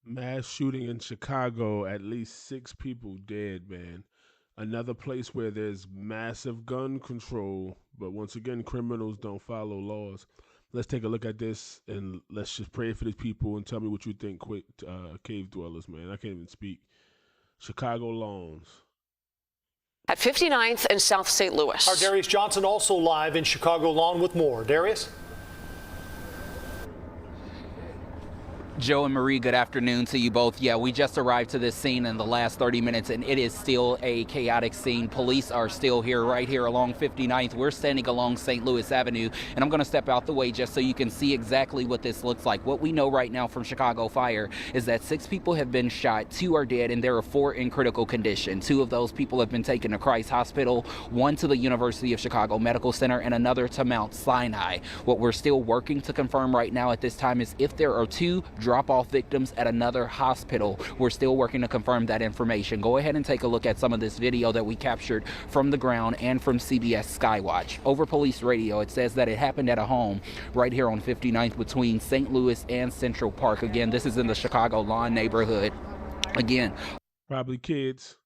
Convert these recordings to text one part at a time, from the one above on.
Mass shooting in Chicago, at least 6 people dead, man. Another place where there's massive gun control, but once again, criminals don't follow laws. Let's take a look at this and let's just pray for these people and tell me what you think, quick, cave dwellers, man. I can't even speak. Chicago Lawns. At 59th and South St. Louis. Our Darius Johnson also live in Chicago Lawn with more. Darius? Joe and Marie, good afternoon to you both. Yeah, we just arrived to this scene in the last 30 minutes, and it is still a chaotic scene. Police are still here, right here along 59th. We're standing along St. Louis Avenue, and I'm going to step out the way just so you can see exactly what this looks like. What we know right now from Chicago Fire is that 6 people have been shot, 2 are dead, and there are 4 in critical condition. 2 of those people have been taken to Christ Hospital, 1 to the University of Chicago Medical Center, and another to Mount Sinai. What we're still working to confirm right now at this time is if there are 2 drop-off victims at another hospital. We're still working to confirm that information. Go ahead and take a look at some of this video that we captured from the ground and from CBS Skywatch. Over police radio, it says that it happened at a home right here on 59th between St. Louis and Central Park. Again, this is in the Chicago Lawn neighborhood. Again, Probably kids.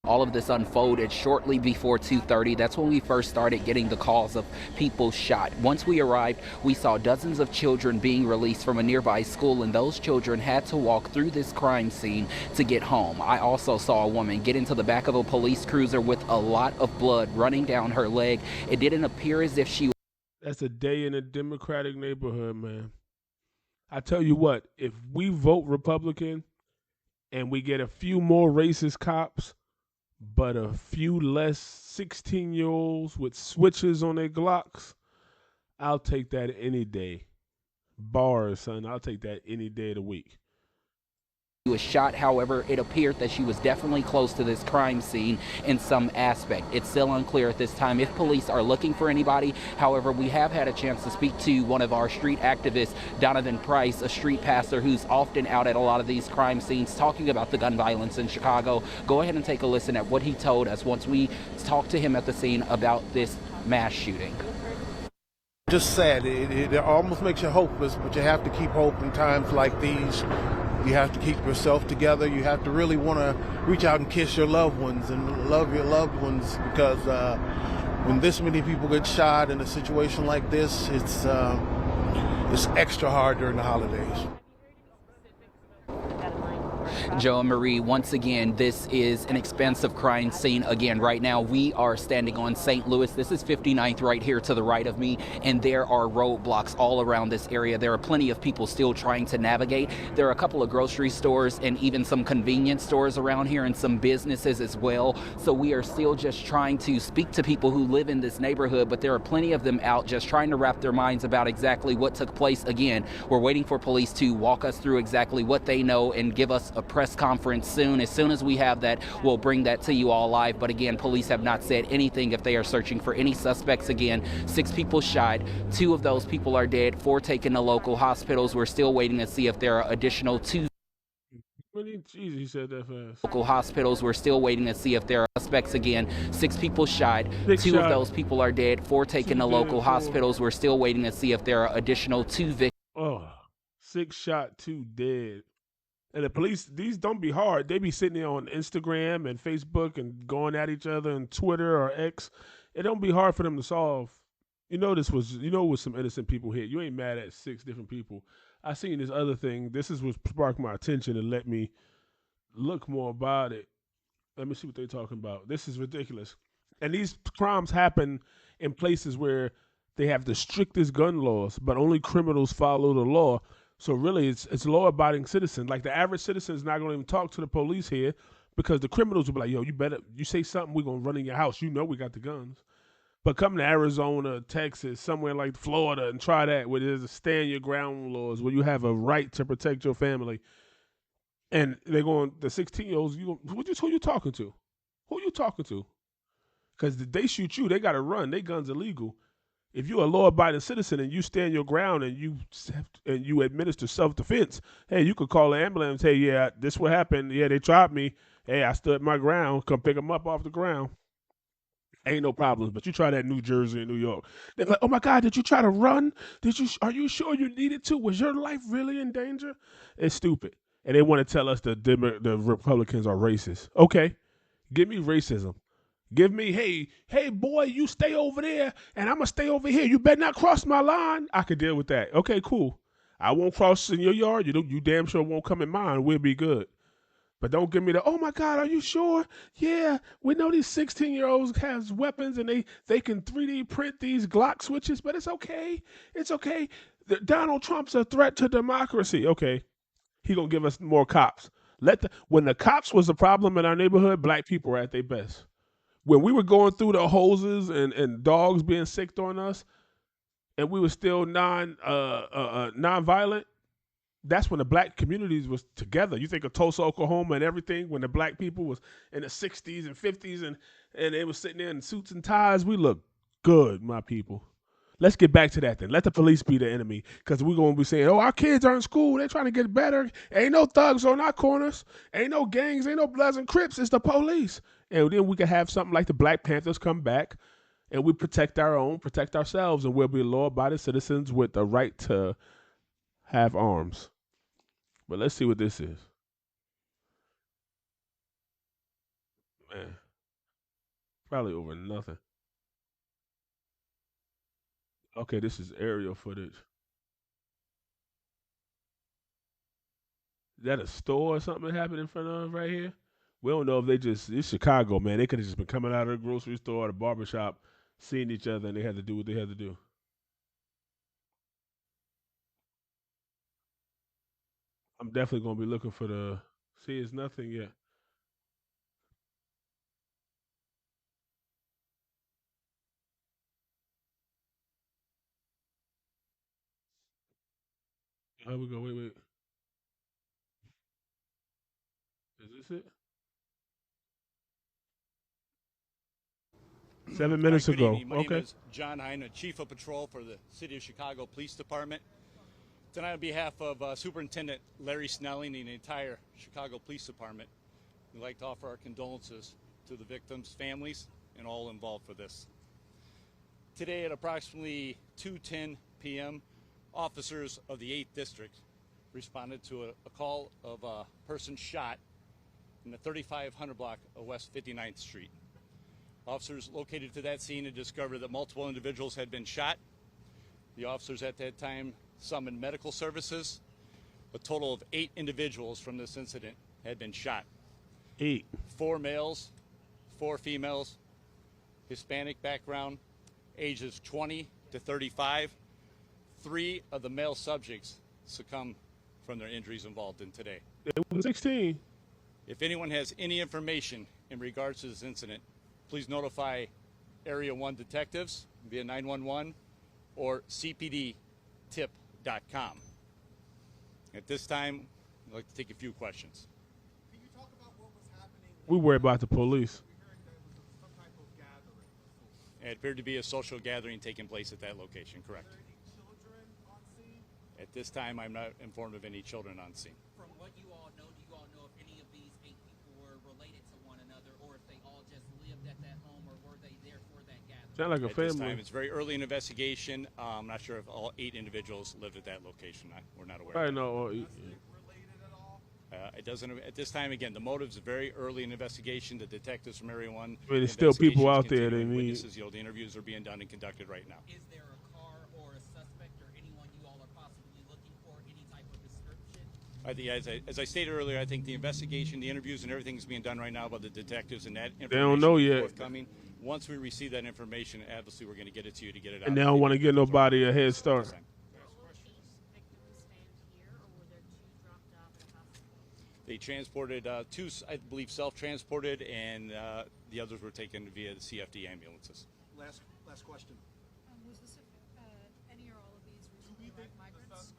all of this unfolded shortly before 2:30. That's when we first started getting the calls of people shot. Once we arrived, we saw dozens of children being released from a nearby school, and those children had to walk through this crime scene to get home. I also saw a woman get into the back of a police cruiser with a lot of blood running down her leg. It didn't appear as if she That's a day in a Democratic neighborhood, man. I tell you what, if we vote Republican and we get a few more racist cops, but a few less 16-year-olds with switches on their Glocks, I'll take that any day. Bars, son, I'll take that any day of the week. was shot. However, it appeared that she was definitely close to this crime scene in some aspect. It's still unclear at this time if police are looking for anybody. However, we have had a chance to speak to one of our street activists, Donovan Price, a street pastor who's often out at a lot of these crime scenes talking about the gun violence in Chicago. Go ahead and take a listen at what he told us once we talked to him at the scene about this mass shooting. Just sad. It almost makes you hopeless, but you have to keep hope in times like these. You have to keep yourself together. You have to really want to reach out and kiss your loved ones and love your loved ones, because when this many people get shot in a situation like this, it's extra hard during the holidays. Joe and Marie, once again, this is an expensive crime scene. Again, right now we are standing on St. Louis. This is 59th right here to the right of me, and there are roadblocks all around this area. There are plenty of people still trying to navigate. There are a couple of grocery stores and even some convenience stores around here and some businesses as well. So we are still just trying to speak to people who live in this neighborhood, but there are plenty of them out just trying to wrap their minds about exactly what took place. Again, we're waiting for police to walk us through exactly what they know and give us a press conference soon. As soon as we have that, we'll bring that to you all live. But again, police have not said anything if they are searching for any suspects. Again, 6 people shot, 2 of those people are dead, 4 taken to local hospitals. We're still waiting to see if there are additional 2 Jeez, he said that fast. local hospitals. We're still waiting to see if there are suspects. Again, 6 people shot, 2 of those people are dead, 4 taken to local hospitals. We're still waiting to see if there are additional 2 victims. Oh, 6 shot, 2 dead. And the police, these don't be hard. They be sitting there on Instagram and Facebook and going at each other and Twitter or X. It don't be hard for them to solve. It was some innocent people hit. You ain't mad at 6 different people. I seen this other thing. This is what sparked my attention and let me look more about it. Let me see what they're talking about. This is ridiculous. And these crimes happen in places where they have the strictest gun laws, but only criminals follow the law. So really, it's law-abiding citizens. Like the average citizen is not going to even talk to the police here, because the criminals will be like, yo, you say something, we're going to run in your house. You know we got the guns. But come to Arizona, Texas, somewhere like Florida, and try that, where there's a stand-your-ground laws, where you have a right to protect your family. And they're going, the 16-year-olds, who you talking to? Who you talking to? Because if they shoot you, they got to run. Their guns illegal. If you're a law-abiding citizen and you stand your ground and you administer self-defense, hey, you could call the ambulance. Hey, yeah, this what happened. Yeah, they tried me. Hey, I stood my ground. Come pick them up off the ground. Ain't no problems. But you try that in New Jersey and New York. They're like, oh my God, did you try to run? Are you sure you needed to? Was your life really in danger? It's stupid. and they want to tell us the Republicans are racist. Okay, give me racism. Give me, hey, boy, you stay over there, and I'm gonna stay over here. You better not cross my line. I could deal with that. Okay, cool. I won't cross in your yard. You damn sure won't come in mine. We'll be good. But don't give me the, oh my God, are you sure? Yeah, we know these 16-year-olds has weapons and they can 3D print these Glock switches, but it's okay. It's okay. Donald Trump's a threat to democracy. Okay, he gonna give us more cops. When the cops was a problem in our neighborhood, black people were at their best. When we were going through the hoses and dogs being sicked on us, and we were still non-violent, that's when the black communities was together. You think of Tulsa, Oklahoma, and everything when the black people was in the 60s and 50s, and they was sitting there in suits and ties. We look good, my people. Let's get back to that then. Let the police be the enemy, because we're going to be saying, oh, our kids are in school. They're trying to get better. Ain't no thugs on our corners. Ain't no gangs. Ain't no Bloods and Crips. It's the police. And then we can have something like the Black Panthers come back, and we protect our own, protect ourselves, and we'll be law-abiding citizens with the right to have arms. But let's see what this is. Man, probably over nothing. Okay, this is aerial footage. Is that a store or something that happened in front of us right here? We don't know if it's Chicago, man. They could have just been coming out of the grocery store or the barbershop, seeing each other, and they had to do what they had to do. I'm definitely going to be looking for see, it's nothing yet. Here we go. Wait. Is this it? 7 minutes Good ago. evening. My name is John Hine, Chief of Patrol for the City of Chicago Police Department. Tonight, on behalf of Superintendent Larry Snelling and the entire Chicago Police Department, we'd like to offer our condolences to the victims' families and all involved for this. Today at approximately 2:10 p.m., officers of the 8th District responded to a call of a person shot in the 3500 block of West 59th Street. Officers located to that scene and discovered that multiple individuals had been shot. The officers at that time summoned medical services. A total of 8 individuals from this incident had been shot. 8. 4 males, 4 females, Hispanic background, ages 20 to 35. 3 of the male subjects succumbed from their injuries involved in today. It was 16. If anyone has any information in regards to this incident, please notify Area 1 detectives via 911 or cpdtip.com. At this time, I'd like to take a few questions. Can you talk about what was happening? We worry about the police. We heard there was some type of gathering. It appeared to be a social gathering taking place at that location, correct? Are there any children on scene? At this time, I'm not informed of any children on scene. From what you all know, do you all know if any of these 8 people were related to one another, or if they all just lived at that home, or were they there for that gathering? Sound like a At this family. time, it's very early in investigation. I'm not sure if all 8 individuals lived at that location. We're not aware. I know. Related at all? It doesn't. At this time, again, the motive's very early in investigation. The detectives from Area 1. I mean, there's still people out there they need. Witnesses, the interviews are being done and conducted right now. Is there a car or a suspect or anyone you all are possibly looking for, any type of description? As I stated earlier, I think the investigation, the interviews, and everything is being done right now by the detectives, and that information They don't know is yet. forthcoming. Once we receive that information, obviously we're going to get it to you to get it out. And they don't want to give nobody a head start. They transported 2, I believe, self-transported, and the others were taken via the CFD ambulances. Last question. Was this any or all of these recently arrived migrants?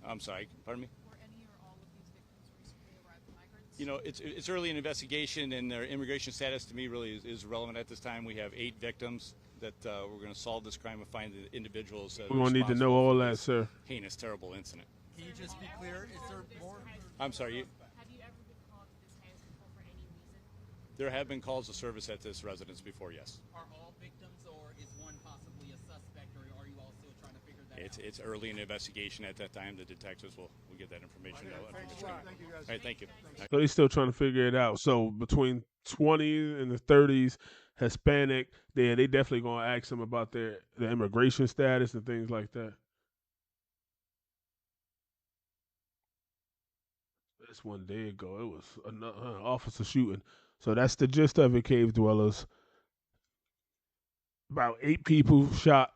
I'm sorry, pardon me? Were any or all of these victims recently arrived migrants? You know, it's early in investigation, and their immigration status to me really is relevant at this time. We have 8 victims that we're going to solve this crime and find the individuals. We're going to need to know all that, sir. Heinous, terrible incident. Can you just be clear? Is there more? I'm sorry. Have you ever been called to this house before for any reason? There have been calls of service at this residence before, yes. Are all victims, or is one possibly a suspect, or are you all still trying to figure that It's early in the investigation at that time. The detectives will get that information. All right, thank you. So they're still trying to figure it out. So between 20 and the 30s, Hispanic, they definitely gonna ask them about the immigration status and things like that. That's 1 day ago. It was another officer shooting. So that's the gist of it, cave dwellers. About 8 people shot,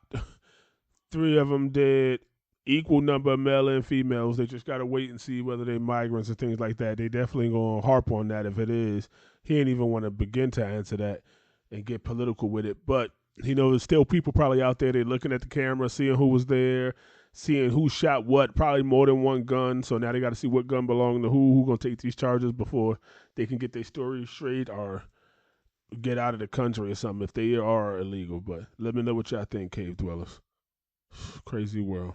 3 of them dead. Equal number of male and females. They just gotta wait and see whether they're migrants and things like that. They definitely gonna harp on that if it is. He ain't even want to begin to answer that and get political with it. But you know, there's still people probably out there. They're looking at the camera, seeing who was there, seeing who shot what. Probably more than one gun. So now they got to see what gun belonged to who gonna take these charges before they can get their story straight or get out of the country or something if they are illegal. But let me know what y'all think, cave dwellers. Crazy world.